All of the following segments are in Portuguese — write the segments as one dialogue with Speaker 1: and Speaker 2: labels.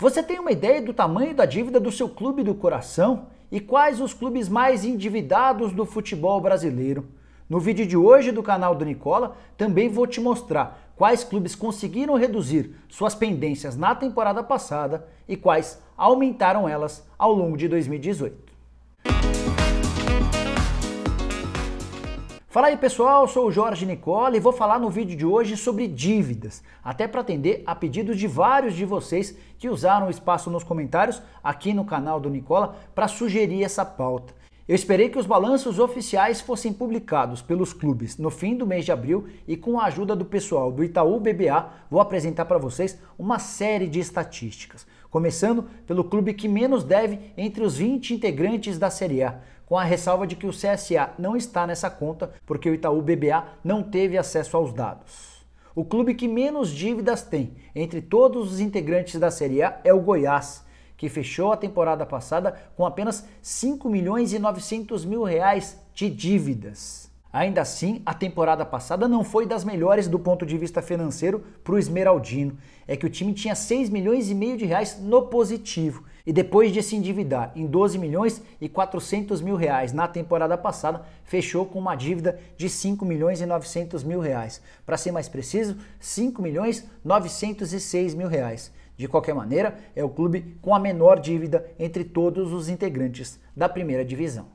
Speaker 1: Você tem uma ideia do tamanho da dívida do seu clube do coração? E quais os clubes mais endividados do futebol brasileiro? No vídeo de hoje do canal do Nicola, também vou te mostrar quais clubes conseguiram reduzir suas pendências na temporada passada e quais aumentaram elas ao longo de 2018. Fala aí pessoal, eu sou o Jorge Nicola e vou falar no vídeo de hoje sobre dívidas, até para atender a pedidos de vários de vocês que usaram o espaço nos comentários aqui no canal do Nicola para sugerir essa pauta. Eu esperei que os balanços oficiais fossem publicados pelos clubes no fim do mês de abril e com a ajuda do pessoal do Itaú BBA vou apresentar para vocês uma série de estatísticas, começando pelo clube que menos deve entre os 20 integrantes da Série A, com a ressalva de que o CSA não está nessa conta porque o Itaú BBA não teve acesso aos dados. O clube que menos dívidas tem entre todos os integrantes da Série A é o Goiás, que fechou a temporada passada com apenas 5 milhões e 900 mil reais de dívidas. Ainda assim, a temporada passada não foi das melhores do ponto de vista financeiro para o Esmeraldino. É que o time tinha 6 milhões e meio de reais no positivo. E depois de se endividar em 12 milhões e 400 mil reais na temporada passada, fechou com uma dívida de 5 milhões e 900 mil reais. Para ser mais preciso, 5 milhões 906 mil reais. De qualquer maneira, é o clube com a menor dívida entre todos os integrantes da primeira divisão.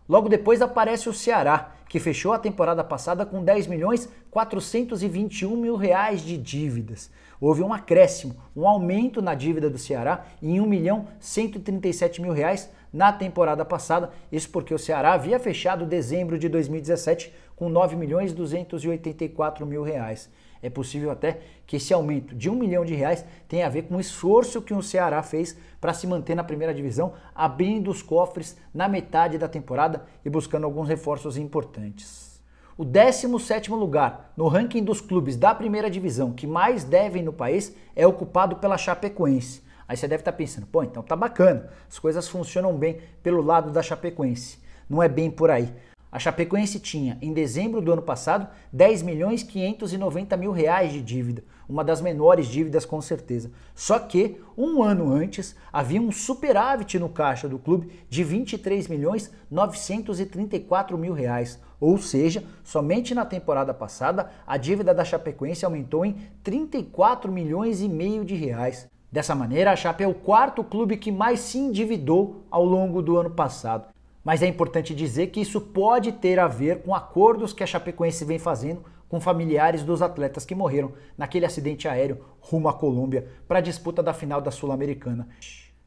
Speaker 1: Logo depois aparece o Ceará, que fechou a temporada passada com 10 milhões 421 mil reais de dívidas. Houve um acréscimo, um aumento na dívida do Ceará em 1 milhão 137 mil reais na temporada passada. Isso porque o Ceará havia fechado dezembro de 2017 com 9 milhões 284 mil reais. É possível até que esse aumento de 1 milhão de reais tenha a ver com o esforço que o Ceará fez para se manter na primeira divisão, abrindo os cofres na metade da temporada e buscando alguns reforços importantes. O 17º lugar no ranking dos clubes da primeira divisão que mais devem no país é ocupado pela Chapecoense. Aí você deve estar pensando, pô, então tá bacana, as coisas funcionam bem pelo lado da Chapecoense. Não é bem por aí. A Chapecoense tinha, em dezembro do ano passado, 10 milhões 590 mil reais de dívida, uma das menores dívidas com certeza. Só que, um ano antes, havia um superávit no caixa do clube de 23 milhões 934 mil reais. Ou seja, somente na temporada passada, a dívida da Chapecoense aumentou em 34 milhões e meio de reais. Dessa maneira, a Chape é o quarto clube que mais se endividou ao longo do ano passado. Mas é importante dizer que isso pode ter a ver com acordos que a Chapecoense vem fazendo com familiares dos atletas que morreram naquele acidente aéreo rumo à Colômbia para a disputa da final da Sul-Americana.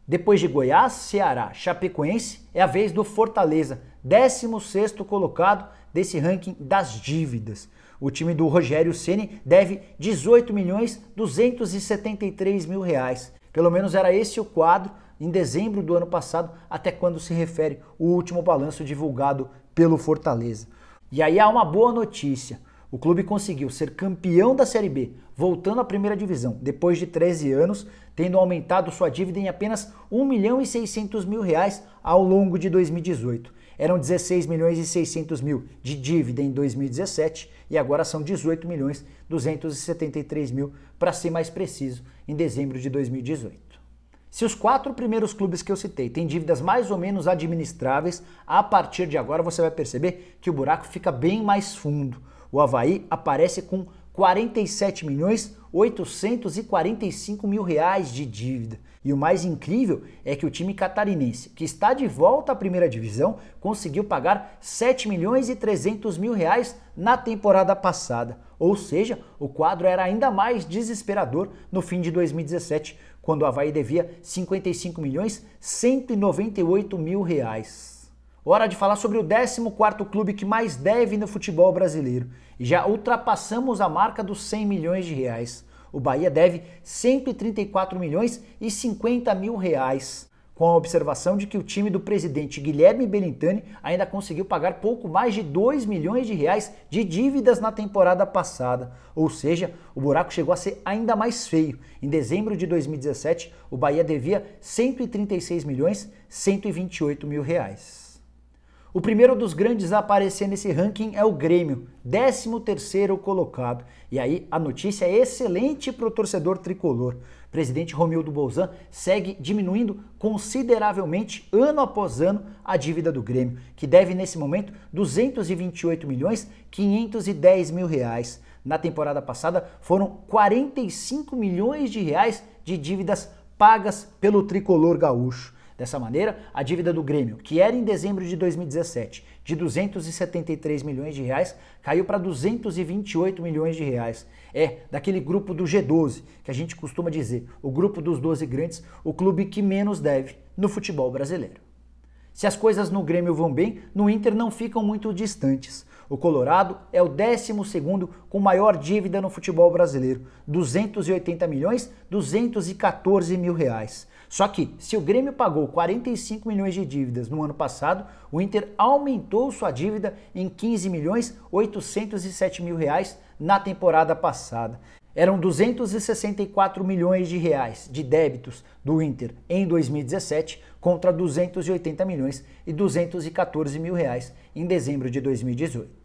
Speaker 1: Depois de Goiás, Ceará, Chapecoense, é a vez do Fortaleza, 16º colocado desse ranking das dívidas. O time do Rogério Ceni deve 18 milhões 273 mil reais. Pelo menos era esse o quadro em dezembro do ano passado, até quando se refere o último balanço divulgado pelo Fortaleza. E aí há uma boa notícia. O clube conseguiu ser campeão da Série B, voltando à primeira divisão, depois de 13 anos, tendo aumentado sua dívida em apenas 1 milhão e 600 mil reais ao longo de 2018. Eram 16 milhões e 600 mil de dívida em 2017 e agora são 18 milhões 273 mil, para ser mais preciso, em dezembro de 2018. Se os 4 primeiros clubes que eu citei têm dívidas mais ou menos administráveis, a partir de agora você vai perceber que o buraco fica bem mais fundo. O Avaí aparece com 47 milhões 845 mil reais de dívida. E o mais incrível é que o time catarinense, que está de volta à primeira divisão, conseguiu pagar 7 milhões e 300 mil reais na temporada passada. Ou seja, o quadro era ainda mais desesperador no fim de 2017, quando o Avaí devia 55 milhões 198 mil reais. Hora de falar sobre o 14º clube que mais deve no futebol brasileiro. E já ultrapassamos a marca dos 100 milhões de reais. O Bahia deve 134 milhões e 50 mil reais. Com a observação de que o time do presidente Guilherme Belintani ainda conseguiu pagar pouco mais de 2 milhões de reais de dívidas na temporada passada. Ou seja, o buraco chegou a ser ainda mais feio. Em dezembro de 2017, o Bahia devia 136 milhões 128 mil reais. O primeiro dos grandes a aparecer nesse ranking é o Grêmio, 13º colocado. E aí a notícia é excelente para o torcedor tricolor, presidente Romildo Bolzan segue diminuindo consideravelmente, ano após ano, a dívida do Grêmio, que deve nesse momento 228.510.000 reais. Na temporada passada foram 45 milhões de reais de dívidas pagas pelo tricolor gaúcho. Dessa maneira, a dívida do Grêmio, que era em dezembro de 2017 de 273 milhões de reais, caiu para 228 milhões de reais. É daquele grupo do G12, que a gente costuma dizer, o grupo dos 12 grandes, o clube que menos deve no futebol brasileiro. Se as coisas no Grêmio vão bem, no Inter não ficam muito distantes. O Colorado é o 12º com maior dívida no futebol brasileiro, 280.214 mil reais. Só que, se o Grêmio pagou 45 milhões de dívidas no ano passado, o Inter aumentou sua dívida em 15.807 mil reais na temporada passada. Eram 264 milhões de reais de débitos do Inter em 2017 contra 280 milhões e 214 mil reais em dezembro de 2018.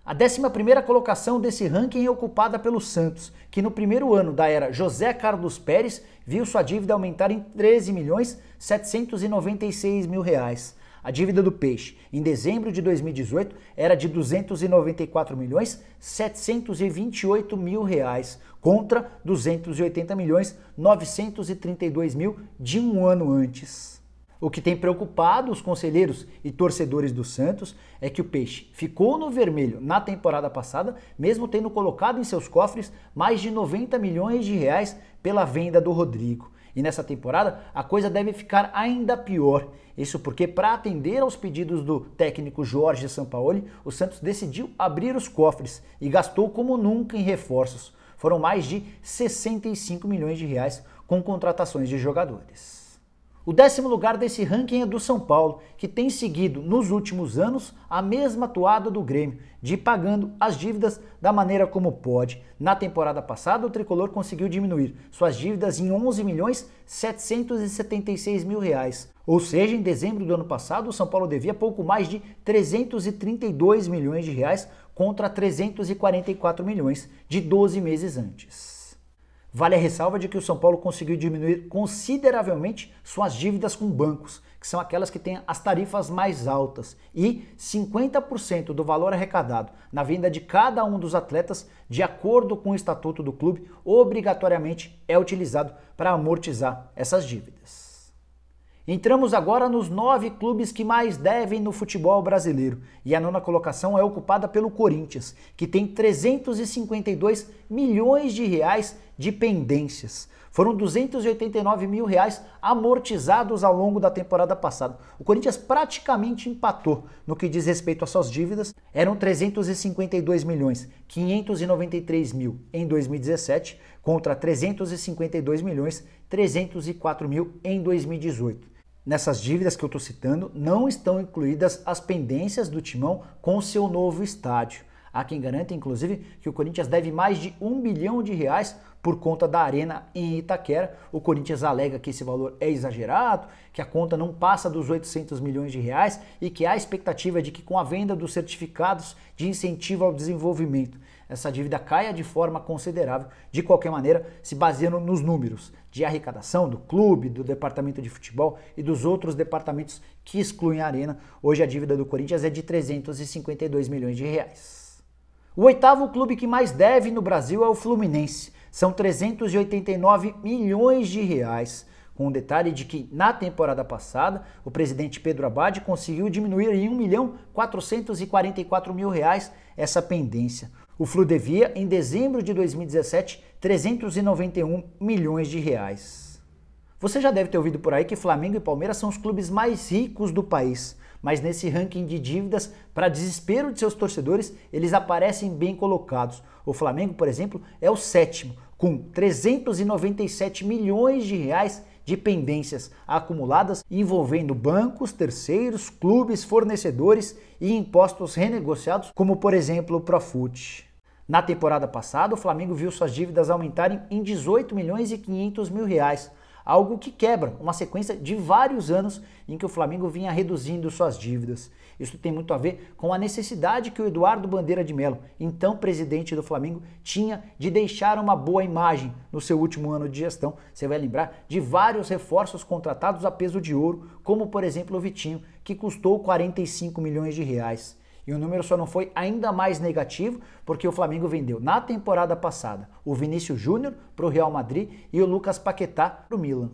Speaker 1: A 11ª colocação desse ranking é ocupada pelo Santos, que no primeiro ano da era José Carlos Pérez viu sua dívida aumentar em 13.796 mil reais. A dívida do Peixe, em dezembro de 2018, era de 294.728 mil reais, contra 280.932 mil de um ano antes. O que tem preocupado os conselheiros e torcedores do Santos é que o Peixe ficou no vermelho na temporada passada, mesmo tendo colocado em seus cofres mais de 90 milhões de reais pela venda do Rodrigo. E nessa temporada a coisa deve ficar ainda pior. Isso porque, para atender aos pedidos do técnico Jorge Sampaoli, o Santos decidiu abrir os cofres e gastou como nunca em reforços. Foram mais de 65 milhões de reais com contratações de jogadores. O 10º lugar desse ranking é do São Paulo, que tem seguido nos últimos anos a mesma toada do Grêmio, de ir pagando as dívidas da maneira como pode. Na temporada passada, o tricolor conseguiu diminuir suas dívidas em 11.776 mil reais. Ou seja, em dezembro do ano passado, o São Paulo devia pouco mais de 332 milhões de reais contra 344 milhões de 12 meses antes. Vale a ressalva de que o São Paulo conseguiu diminuir consideravelmente suas dívidas com bancos, que são aquelas que têm as tarifas mais altas, e 50% do valor arrecadado na venda de cada um dos atletas, de acordo com o estatuto do clube, obrigatoriamente é utilizado para amortizar essas dívidas. Entramos agora nos 9 clubes que mais devem no futebol brasileiro, e a 9ª colocação é ocupada pelo Corinthians, que tem 352 milhões de reais de pendências. Foram 289 mil reais amortizados ao longo da temporada passada. O Corinthians praticamente empatou no que diz respeito às suas dívidas. Eram 352 milhões 593 mil em 2017 contra 352 milhões 304 mil em 2018. Nessas dívidas que eu estou citando, não estão incluídas as pendências do Timão com seu novo estádio. Há quem garanta, inclusive, que o Corinthians deve mais de 1 bilhão de reais por conta da arena em Itaquera. O Corinthians alega que esse valor é exagerado, que a conta não passa dos 800 milhões de reais e que há expectativa de que com a venda dos certificados de incentivo ao desenvolvimento, essa dívida caia de forma considerável, de qualquer maneira, se baseando nos números de arrecadação do clube, do departamento de futebol e dos outros departamentos que excluem a arena. Hoje a dívida do Corinthians é de 352 milhões de reais. O 8º clube que mais deve no Brasil é o Fluminense. São 389 milhões de reais. Com o detalhe de que, na temporada passada, o presidente Pedro Abad conseguiu diminuir em 1.444 mil reais essa pendência. O Flu devia, em dezembro de 2017, 391 milhões de reais. Você já deve ter ouvido por aí que Flamengo e Palmeiras são os clubes mais ricos do país, mas nesse ranking de dívidas, para desespero de seus torcedores, eles aparecem bem colocados. O Flamengo, por exemplo, é o 7º, com 397 milhões de reais de pendências acumuladas envolvendo bancos, terceiros, clubes, fornecedores e impostos renegociados, como por exemplo o Profut. Na temporada passada, o Flamengo viu suas dívidas aumentarem em 18 milhões e 500 mil reais. algo que quebra uma sequência de vários anos em que o Flamengo vinha reduzindo suas dívidas. Isso tem muito a ver com a necessidade que o Eduardo Bandeira de Mello, então presidente do Flamengo, tinha de deixar uma boa imagem no seu último ano de gestão. Você vai lembrar de vários reforços contratados a peso de ouro, como por exemplo o Vitinho, que custou 45 milhões de reais. E o número só não foi ainda mais negativo porque o Flamengo vendeu na temporada passada o Vinícius Júnior para o Real Madrid e o Lucas Paquetá para o Milan.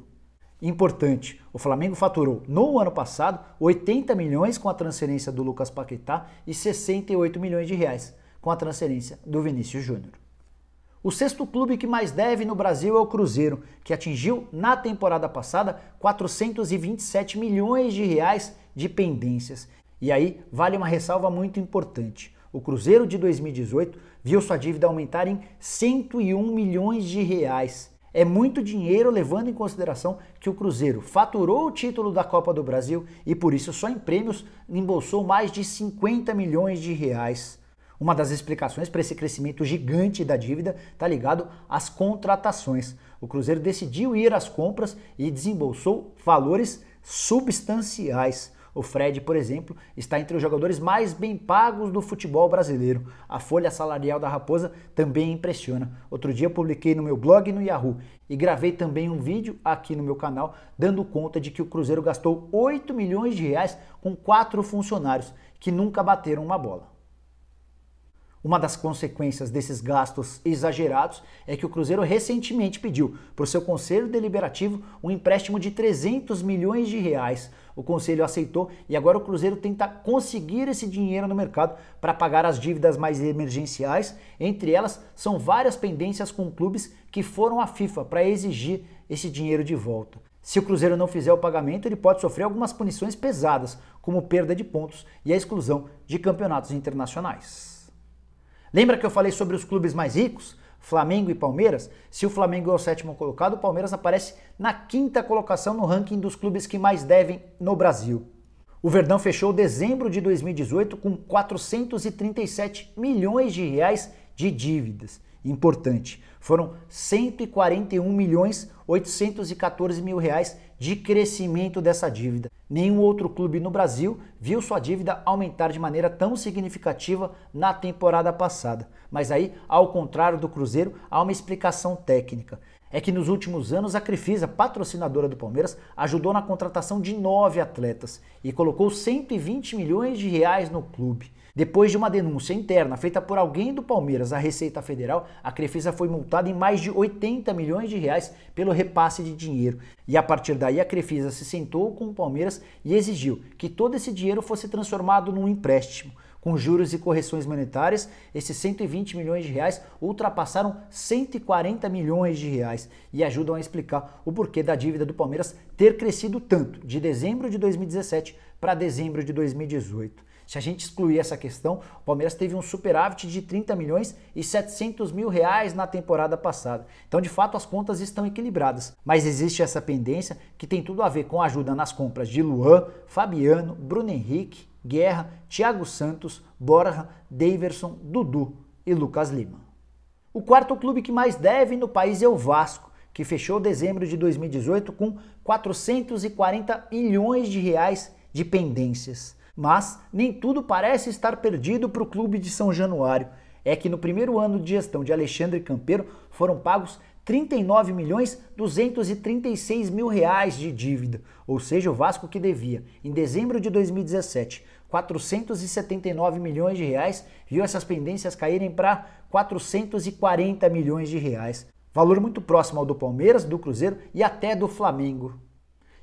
Speaker 1: Importante, o Flamengo faturou no ano passado 80 milhões com a transferência do Lucas Paquetá e 68 milhões de reais com a transferência do Vinícius Júnior. O sexto clube que mais deve no Brasil é o Cruzeiro, que atingiu na temporada passada 427 milhões de reais de pendências. E aí vale uma ressalva muito importante. O Cruzeiro de 2018 viu sua dívida aumentar em 101 milhões de reais. É muito dinheiro levando em consideração que o Cruzeiro faturou o título da Copa do Brasil e por isso só em prêmios embolsou mais de 50 milhões de reais. Uma das explicações para esse crescimento gigante da dívida está ligado às contratações. O Cruzeiro decidiu ir às compras e desembolsou valores substanciais. O Fred, por exemplo, está entre os jogadores mais bem pagos do futebol brasileiro. A folha salarial da Raposa também impressiona. Outro dia eu publiquei no meu blog e no Yahoo e gravei também um vídeo aqui no meu canal dando conta de que o Cruzeiro gastou 8 milhões de reais com 4 funcionários que nunca bateram uma bola. Uma das consequências desses gastos exagerados é que o Cruzeiro recentemente pediu para o seu Conselho Deliberativo um empréstimo de 300 milhões de reais. O Conselho aceitou e agora o Cruzeiro tenta conseguir esse dinheiro no mercado para pagar as dívidas mais emergenciais. Entre elas, são várias pendências com clubes que foram à FIFA para exigir esse dinheiro de volta. Se o Cruzeiro não fizer o pagamento, ele pode sofrer algumas punições pesadas, como perda de pontos e a exclusão de campeonatos internacionais. Lembra que eu falei sobre os clubes mais ricos? Flamengo e Palmeiras? Se o Flamengo é o 7º colocado, o Palmeiras aparece na 5ª colocação no ranking dos clubes que mais devem no Brasil. O Verdão fechou dezembro de 2018 com 437 milhões de reais de dívidas. Importante, foram 141 milhões 814 mil reais de crescimento dessa dívida. Nenhum outro clube no Brasil viu sua dívida aumentar de maneira tão significativa na temporada passada. Mas aí, ao contrário do Cruzeiro, há uma explicação técnica. É que nos últimos anos a Crefisa, patrocinadora do Palmeiras, ajudou na contratação de 9 atletas e colocou 120 milhões de reais no clube. Depois de uma denúncia interna feita por alguém do Palmeiras à Receita Federal, a Crefisa foi multada em mais de 80 milhões de reais pelo repasse de dinheiro. E a partir daí a Crefisa se sentou com o Palmeiras e exigiu que todo esse dinheiro fosse transformado num empréstimo. Com juros e correções monetárias, esses 120 milhões de reais ultrapassaram 140 milhões de reais e ajudam a explicar o porquê da dívida do Palmeiras ter crescido tanto de dezembro de 2017 para dezembro de 2018. Se a gente excluir essa questão, o Palmeiras teve um superávit de 30 milhões e 700 mil reais na temporada passada. Então, de fato, as contas estão equilibradas. Mas existe essa pendência que tem tudo a ver com a ajuda nas compras de Luan, Fabiano, Bruno Henrique, Guerra, Thiago Santos, Borja, Daverson, Dudu e Lucas Lima. O quarto clube que mais deve no país é o Vasco, que fechou dezembro de 2018 com 440 milhões de reais de pendências. Mas nem tudo parece estar perdido para o clube de São Januário. É que no primeiro ano de gestão de Alexandre Campeiro foram pagos 39 milhões 236 mil reais de dívida, ou seja, o Vasco que devia, em dezembro de 2017, 479 milhões de reais, viu essas pendências caírem para 440 milhões de reais. Valor muito próximo ao do Palmeiras, do Cruzeiro e até do Flamengo.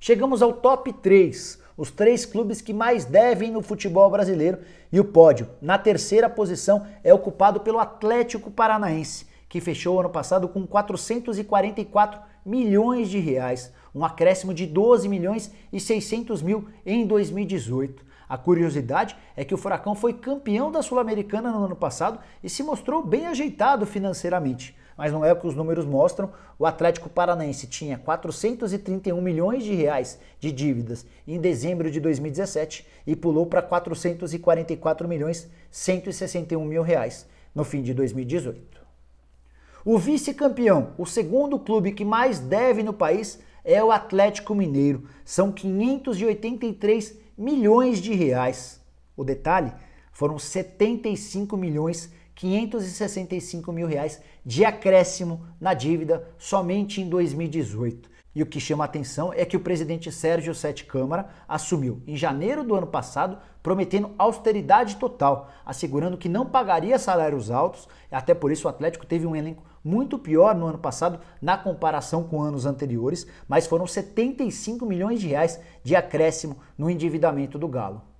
Speaker 1: Chegamos ao top 3. Os 3 clubes que mais devem no futebol brasileiro e o pódio, na terceira posição, é ocupado pelo Atlético Paranaense, que fechou ano passado com 444 milhões de reais, um acréscimo de 12 milhões e 600 mil em 2018. A curiosidade é que o Furacão foi campeão da Sul-Americana no ano passado e se mostrou bem ajeitado financeiramente. Mas não é o que os números mostram. O Atlético Paranaense tinha 431 milhões de reais de dívidas em dezembro de 2017 e pulou para 444 milhões 161 mil reais no fim de 2018. O vice-campeão, o segundo clube que mais deve no país, é o Atlético Mineiro. São 583 milhões de reais. O detalhe, foram 75 milhões 565 mil reais de acréscimo na dívida somente em 2018. E o que chama a atenção é que o presidente Sérgio Sete Câmara assumiu em janeiro do ano passado, prometendo austeridade total, assegurando que não pagaria salários altos, até por isso o Atlético teve um elenco muito pior no ano passado na comparação com anos anteriores, mas foram 75 milhões de reais de acréscimo no endividamento do Galo.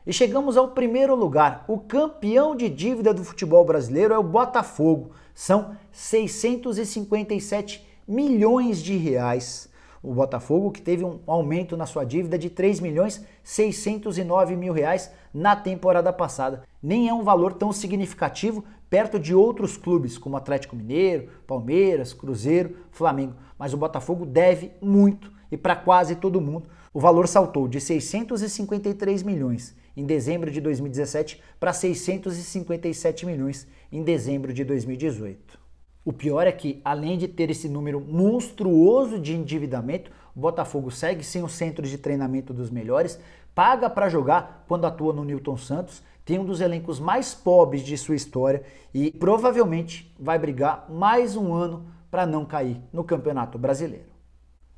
Speaker 1: E chegamos ao primeiro lugar. O campeão de dívida do futebol brasileiro é o Botafogo. São 657 milhões de reais. O Botafogo que teve um aumento na sua dívida de 3 milhões 609 mil reais na temporada passada. Nem é um valor tão significativo perto de outros clubes como Atlético Mineiro, Palmeiras, Cruzeiro, Flamengo. Mas o Botafogo deve muito e para quase todo mundo. O valor saltou de 653 milhões em dezembro de 2017 para 657 milhões em dezembro de 2018. O pior é que, além de ter esse número monstruoso de endividamento, o Botafogo segue sem o centro de treinamento dos melhores, paga para jogar quando atua no Newton Santos, tem um dos elencos mais pobres de sua história e provavelmente vai brigar mais um ano para não cair no Campeonato Brasileiro.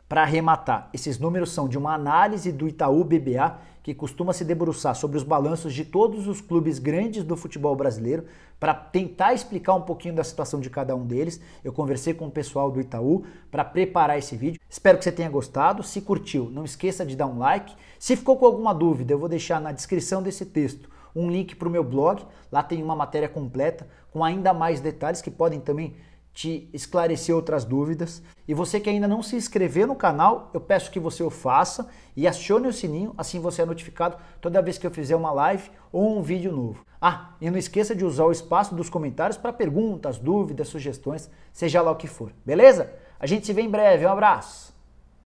Speaker 1: Para arrematar, esses números são de uma análise do Itaú BBA, que costuma se debruçar sobre os balanços de todos os clubes grandes do futebol brasileiro, para tentar explicar um pouquinho da situação de cada um deles. Eu conversei com o pessoal do Itaú para preparar esse vídeo. Espero que você tenha gostado. Se curtiu, não esqueça de dar um like. Se ficou com alguma dúvida, eu vou deixar na descrição desse texto um link para o meu blog. Lá tem uma matéria completa com ainda mais detalhes que podem também te esclarecer outras dúvidas. E você que ainda não se inscreveu no canal, eu peço que você o faça e acione o sininho, assim você é notificado toda vez que eu fizer uma live ou um vídeo novo. Ah, e não esqueça de usar o espaço dos comentários para perguntas, dúvidas, sugestões, seja lá o que for, beleza? A gente se vê em breve, um abraço!